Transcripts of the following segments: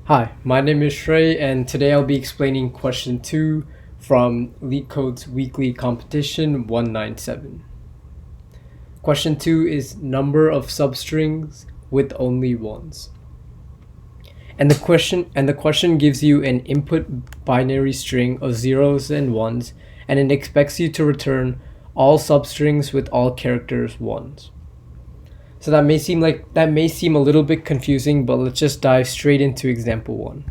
Hi, my name is Shrey, and today I'll be explaining question 2 from Leetcode's weekly competition 197. Question 2 is number of substrings with only ones. And the question gives you an input binary string of zeros and ones, and it expects you to return all substrings with all characters ones. So that may seem a little bit confusing, but let's just dive straight into example 1.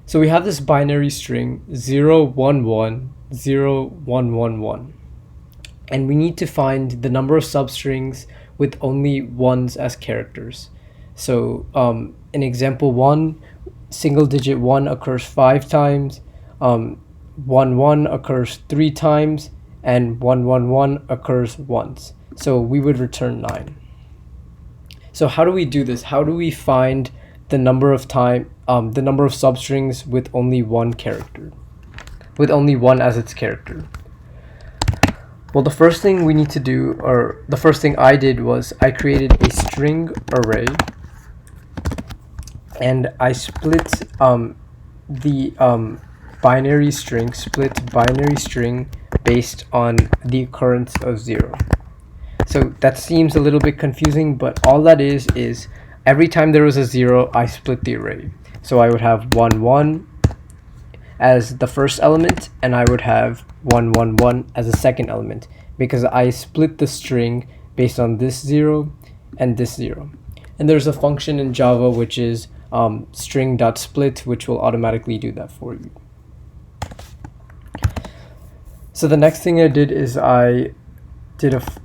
So we have this binary string 0, 1, 1, 0, 1, 1, 1. And we need to find the number of substrings with only ones as characters. So in example 1, single digit 1 occurs 5 times, 1, 1 occurs 3 times, and 1, 1, 1 occurs once. So we would return 9. So how do we do this? How do we find the number of substrings with only one character, with only one as its character? Well, the first thing we need to do, or the first thing I did, was I created a string array, and I split the binary string based on the occurrence of 0. So that seems a little bit confusing, but all that is every time there was a 0, I split the array. So I would have 1, 1 as the first element, and I would have 1, 1, 1 as a second element, because I split the string based on this 0 and this 0. And there's a function in Java which is string.split, which will automatically do that for you. So the next thing I did is I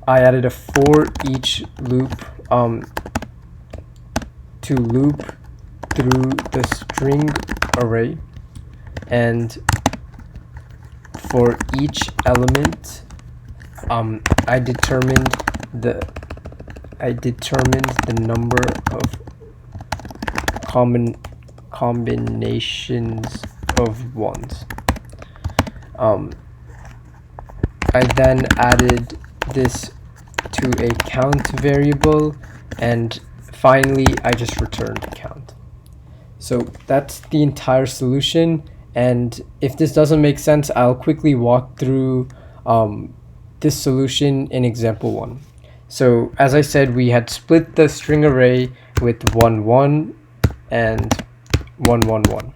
added a for each loop to loop through the string array, and for each element I determined the number of combinations of ones. I then added this to a count variable, and finally I just returned count. So that's the entire solution, and if this doesn't make sense, I'll quickly walk through this solution in example 1. So as I said, we had split the string array with 1, 1 and 1, 1, 1.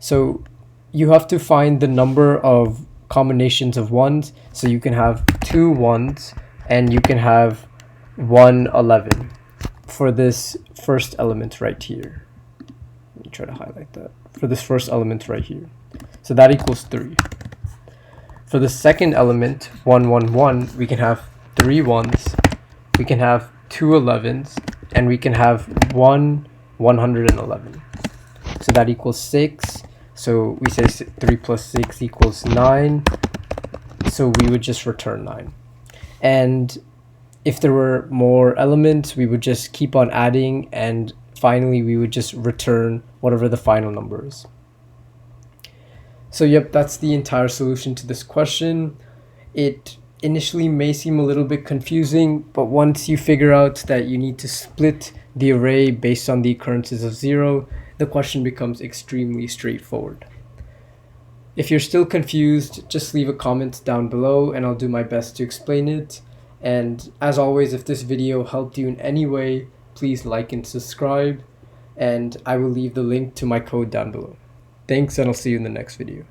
So you have to find the number of combinations of ones. So you can have 2 ones and you can have 1, 11 for this first element right here. Let me try to highlight that. For this first element right here. So that equals 3. For the second element, 1, 1, 1, we can have 3 ones, we can have 2 11s, and we can have 1 111. So that equals 6. So we say 3 plus 6 equals 9. So we would just return 9. And if there were more elements, we would just keep on adding, and finally we would just return whatever the final number is. So yep, that's the entire solution to this question. It initially may seem a little bit confusing, but once you figure out that you need to split the array based on the occurrences of 0, the question becomes extremely straightforward. If you're still confused, just leave a comment down below and I'll do my best to explain it. And as always, if this video helped you in any way, please like and subscribe, and I will leave the link to my code down below. Thanks, and I'll see you in the next video.